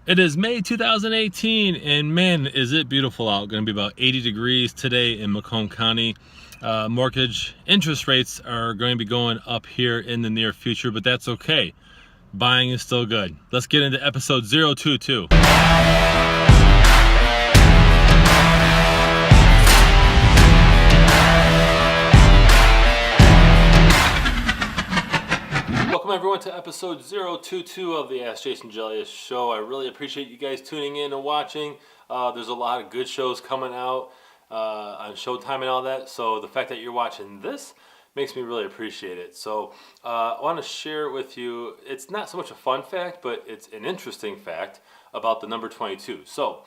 It is May 2018, and man, is it beautiful out. Going to be about 80 degrees today in Macomb County. Mortgage interest rates are going to be going up here in the near future, but that's okay. Buying is still good. Let's get into episode 022. Welcome everyone to episode 022 of the Ask Jason Gelios show. I really appreciate you guys tuning in and watching. There's a lot of good shows coming out on Showtime and all that. So the fact that you're watching this makes me really appreciate it. So I want to share with you, it's not so much a fun fact, but it's an interesting fact about the number 22. So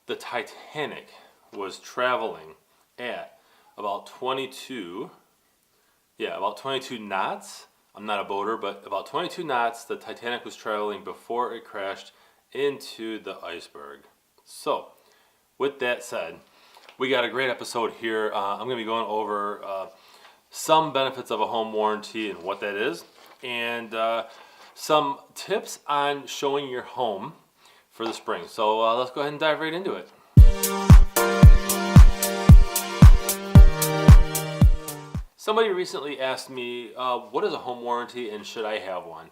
the Titanic was traveling at about 22 knots. I'm not a boater, but about 22 knots the Titanic was traveling before it crashed into the iceberg. So, with that said, we got a great episode here. I'm going to be going over some benefits of a home warranty and what that is, and some tips on showing your home for the spring. So let's go ahead and dive right into it. Somebody recently asked me, what is a home warranty and should I have one?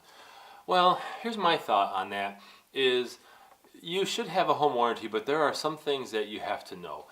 Well, here's my thought on that is you should have a home warranty, but there are some things that you have to know.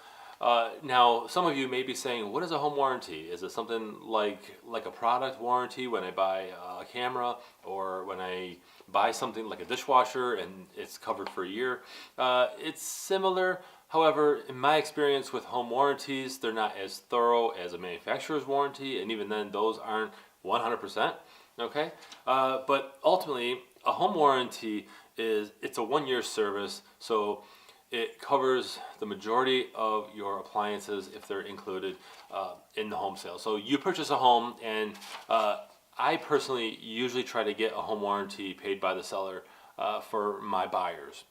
Now, some of you may be saying, what is a home warranty? Is it something like a product warranty when I buy a camera, or when I buy something like a dishwasher and it's covered for a year? It's similar. However, in my experience with home warranties, they're not as thorough as a manufacturer's warranty, and even then, those aren't 100%. Okay, but ultimately, a home warranty it's a 1-year service, so it covers the majority of your appliances if they're included in the home sale. So you purchase a home, and I personally usually try to get a home warranty paid by the seller for my buyers.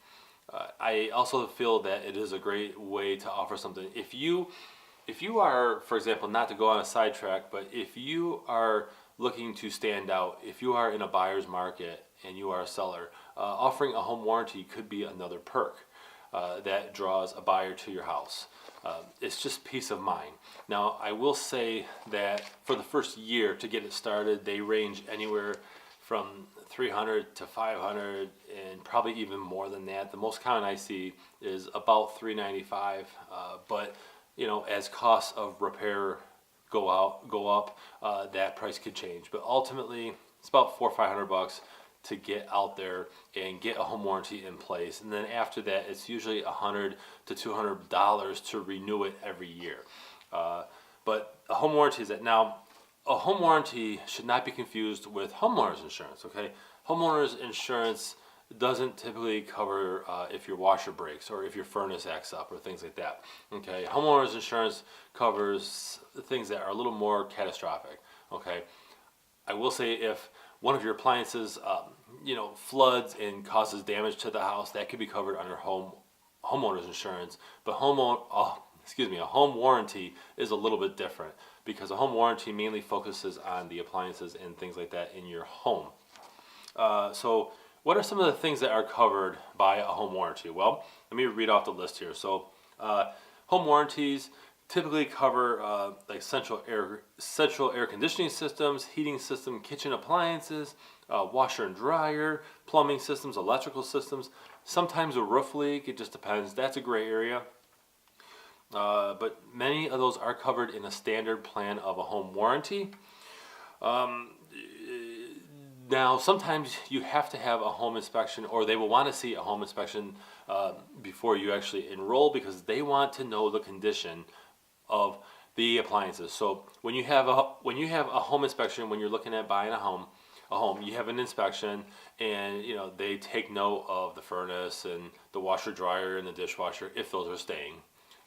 I also feel that it is a great way to offer something. If you are, for example, not to go on a sidetrack, but if you are looking to stand out, if you are in a buyer's market and you are a seller, offering a home warranty could be another perk that draws a buyer to your house. It's just peace of mind. Now, I will say that for the first year to get it started, they range anywhere from $300 to $500, and probably even more than that. The most common I see is about $395, but you know, as costs of repair go up, that price could change. But ultimately, it's about $400 or $500 to get out there and get a home warranty in place. And then after that, it's usually $100 to $200 to renew it every year. But a home warranty is that. Now, a home warranty should not be confused with homeowner's insurance, okay? Homeowner's insurance doesn't typically cover if your washer breaks or if your furnace acts up or things like that, okay? Homeowner's insurance covers things that are a little more catastrophic, okay? I will say if one of your appliances, floods and causes damage to the house, that could be covered under homeowner's insurance, but a home warranty is a little bit different, because a home warranty mainly focuses on the appliances and things like that in your home. So what are some of the things that are covered by a home warranty? Well, let me read off the list here. So home warranties typically cover like central air conditioning systems, heating system, kitchen appliances, washer and dryer, plumbing systems, electrical systems, sometimes a roof leak. It just depends. That's a gray area. But many of those are covered in a standard plan of a home warranty. Now, sometimes you have to have a home inspection, or they will want to see a home inspection before you actually enroll, because they want to know the condition of the appliances. So when you have a home inspection, when you're looking at buying a home, you have an inspection, and they take note of the furnace and the washer dryer and the dishwasher if those are staying.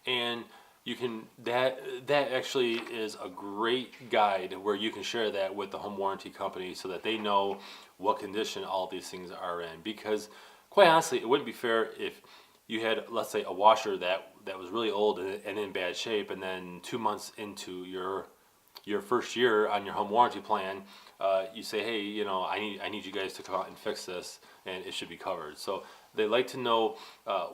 And you can that actually is a great guide where you can share that with the home warranty company so that they know what condition all these things are in. Because quite honestly, it wouldn't be fair if you had, let's say, a washer that was really old and in bad shape, and then 2 months into your first year on your home warranty plan, you say, hey, I need you guys to come out and fix this, and it should be covered. So they like to know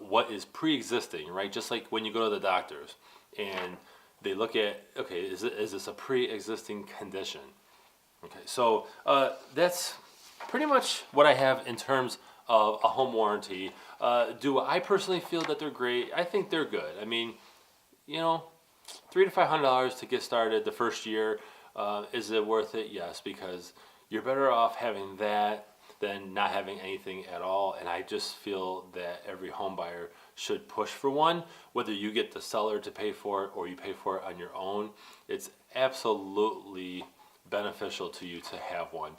what is pre-existing, right? Just like when you go to the doctors and they look at, okay, is this a pre-existing condition? Okay, so that's pretty much what I have in terms of a home warranty. Do I personally feel that they're great? I think they're good. I mean, you know, $300 to $500 to get started the first year. Is it worth it? Yes, because you're better off having that than not having anything at all. And I just feel that every home buyer should push for one, whether you get the seller to pay for it or you pay for it on your own. It's absolutely beneficial to you to have one.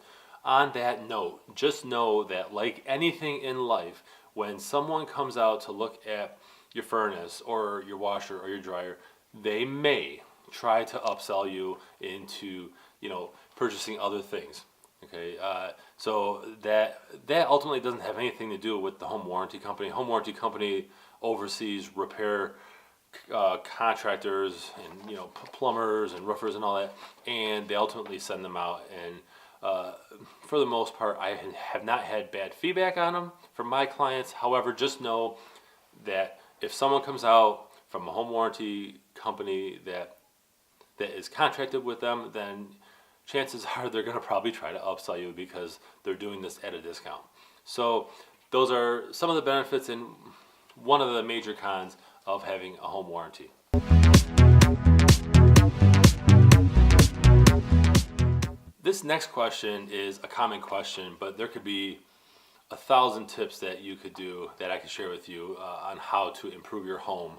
On that note, just know that like anything in life, when someone comes out to look at your furnace or your washer or your dryer, they may try to upsell you into, purchasing other things. Okay, so that ultimately doesn't have anything to do with the home warranty company. Home warranty company oversees repair contractors and plumbers and roofers and all that, and they ultimately send them out. And for the most part, I have not had bad feedback on them from my clients. However, just know that if someone comes out from a home warranty company that is contracted with them, then chances are they're going to probably try to upsell you because they're doing this at a discount. So those are some of the benefits and one of the major cons of having a home warranty. This next question is a common question, but there could be 1,000 tips that you could do that I could share with you on how to improve your home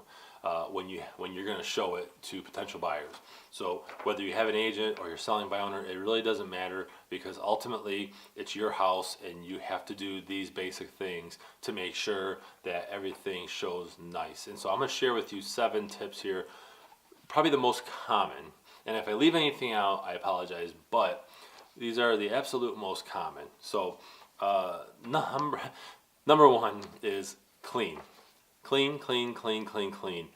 when you're going to show it to potential buyers. So whether you have an agent or you're selling by owner, it really doesn't matter, because ultimately it's your house and you have to do these basic things to make sure that everything shows nice. And so I'm going to share with you 7 tips here, probably the most common. And if I leave anything out, I apologize, but these are the absolute most common. So number 1 is clean. Clean, clean, clean, clean, clean.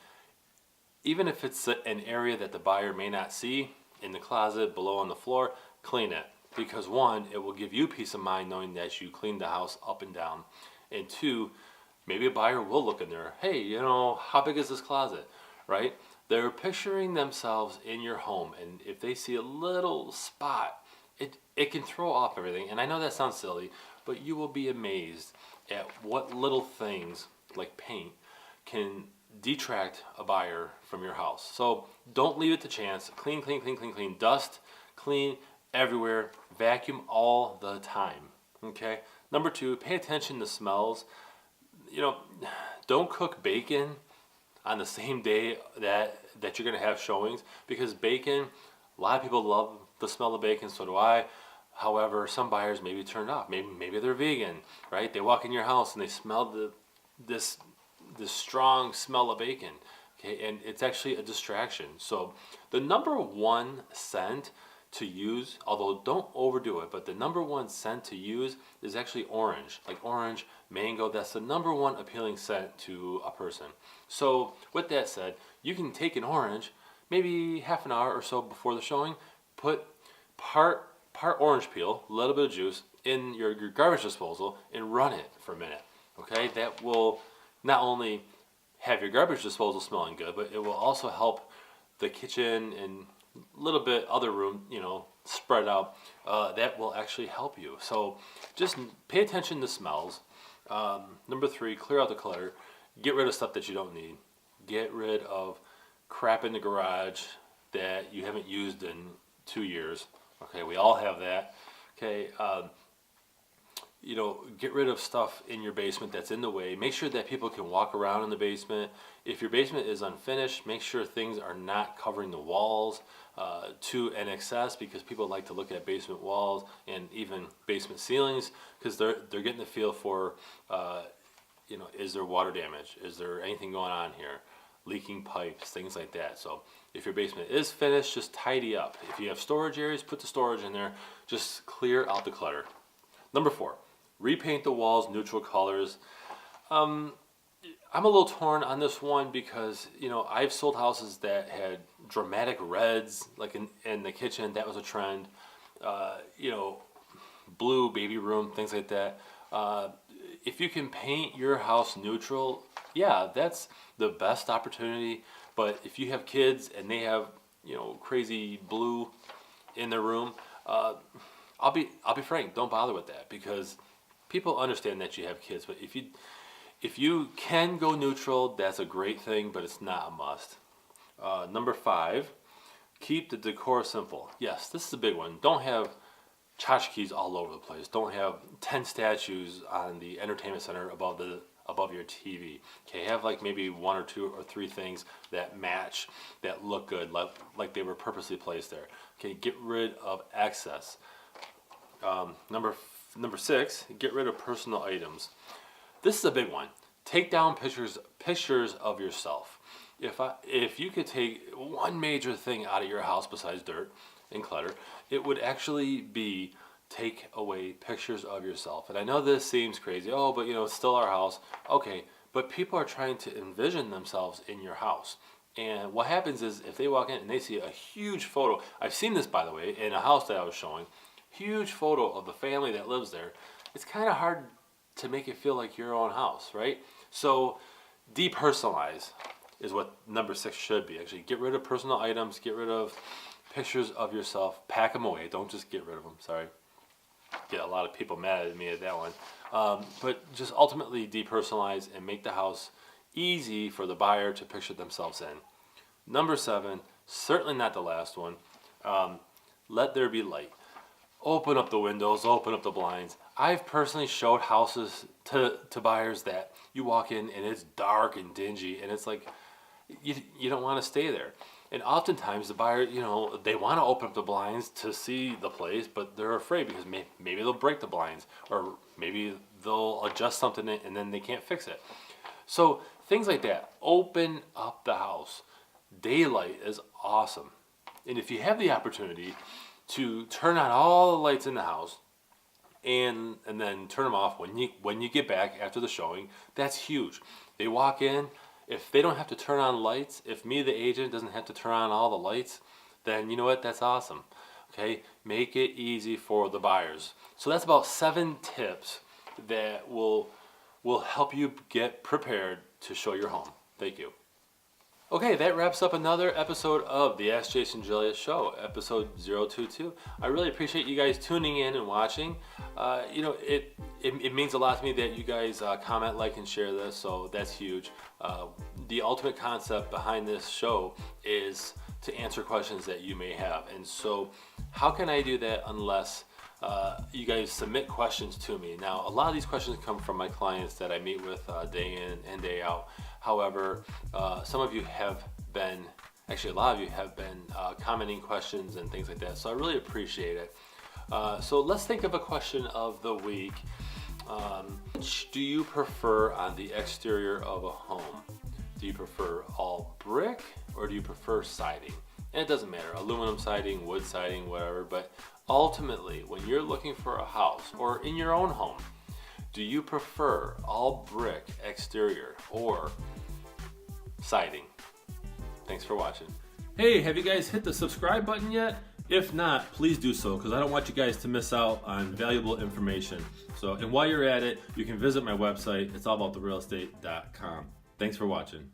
Even if it's an area that the buyer may not see, in the closet, below on the floor, clean it. Because 1, it will give you peace of mind knowing that you cleaned the house up and down. And 2, maybe a buyer will look in there, hey, how big is this closet, right? They're picturing themselves in your home, and if they see a little spot, it can throw off everything. And I know that sounds silly, but you will be amazed at what little things like paint can detract a buyer from your house. So don't leave it to chance. Clean, clean, clean, clean, clean. Dust, clean everywhere. Vacuum all the time. Okay? Number 2, pay attention to smells. Don't cook bacon on the same day that you're going to have showings, because bacon, a lot of people love the smell of bacon, so do I. However, some buyers may be turned off. Maybe they're vegan, right? They walk in your house and they smell this strong smell of bacon, okay? And it's actually a distraction. So the number 1 scent to use, although don't overdo it, but the number 1 scent to use is actually orange, like orange, mango. That's the number 1 appealing scent to a person. So with that said, you can take an orange, maybe half an hour or so before the showing, put part orange peel, a little bit of juice in your garbage disposal and run it for a minute. Okay, that will not only have your garbage disposal smelling good, but it will also help the kitchen and a little bit other room, spread out. That will actually help you. So just pay attention to smells. Number 3, clear out the clutter. Get rid of stuff that you don't need. Get rid of crap in the garage that you haven't used in 2 years. Okay, we all have that. Okay, get rid of stuff in your basement that's in the way. Make sure that people can walk around in the basement. If your basement is unfinished, make sure things are not covering the walls to an excess, because people like to look at basement walls and even basement ceilings, because they're getting the feel for, is there water damage? Is there anything going on here? Leaking pipes, things like that. So if your basement is finished, just tidy up. If you have storage areas, put the storage in there. Just clear out the clutter. Number 4, repaint the walls neutral colors. I'm a little torn on this one because, I've sold houses that had dramatic reds, like in the kitchen. That was a trend. Blue baby room, things like that. if you can paint your house neutral, yeah, that's the best opportunity. But if you have kids and they have, crazy blue in their room, I'll be frank, don't bother with that, because people understand that you have kids. But if you can go neutral, that's a great thing, but it's not a must. Number 5, keep the decor simple. Yes, this is a big one. Don't have tchotchkes all over the place. Don't have 10 statues on the entertainment center above your TV. Okay, have like maybe 1 or 2 or 3 things that match, that look good, like they were purposely placed there. Okay, get rid of excess. Number 6, get rid of personal items. This is a big one. Take down pictures of yourself. If you could take one major thing out of your house besides dirt and clutter, it would actually be take away pictures of yourself. And I know this seems crazy. Oh, but it's still our house. Okay, but people are trying to envision themselves in your house. And what happens is if they walk in and they see a huge photo, I've seen this, by the way, in a house that I was showing, huge photo of the family that lives there, it's kind of hard to make it feel like your own house, right? So depersonalize is what number 6 should be. Actually, get rid of personal items, get rid of pictures of yourself, pack them away. Don't just get rid of them, sorry. Get a lot of people mad at me at that one. But just ultimately depersonalize and make the house easy for the buyer to picture themselves in. Number 7, certainly not the last one, let there be light. Open up the windows, open up the blinds. I've personally showed houses to buyers that you walk in and it's dark and dingy, and it's like you don't want to stay there. And oftentimes the buyer, they want to open up the blinds to see the place, but they're afraid because maybe they'll break the blinds, or maybe they'll adjust something and then they can't fix it. So things like that. Open up the house. Daylight is awesome. And if you have the opportunity to turn on all the lights in the house and then turn them off when you get back after the showing, that's huge. They walk in. If they don't have to turn on lights, if me, the agent, doesn't have to turn on all the lights, then you know what? That's awesome. Okay? Make it easy for the buyers. So that's about 7 tips that will help you get prepared to show your home. Thank you. Okay, that wraps up another episode of the Ask Jason Gelios Show, episode 022. I really appreciate you guys tuning in and watching. It means a lot to me that you guys comment, like, and share this, so that's huge. The ultimate concept behind this show is to answer questions that you may have. And so how can I do that unless you guys submit questions to me? Now, a lot of these questions come from my clients that I meet with day in and day out. However, some of you have been, actually a lot of you have been commenting questions and things like that, so I really appreciate it. So let's think of a question of the week. Which do you prefer on the exterior of a home? Do you prefer all brick or do you prefer siding? And it doesn't matter, aluminum siding, wood siding, whatever, but ultimately when you're looking for a house or in your own home, do you prefer all brick exterior or siding? Thanks for watching. Hey, have you guys hit the subscribe button yet? If not, please do so, because I don't want you guys to miss out on valuable information. And while you're at it, you can visit my website. It's allabouttherealestate.com. Thanks for watching.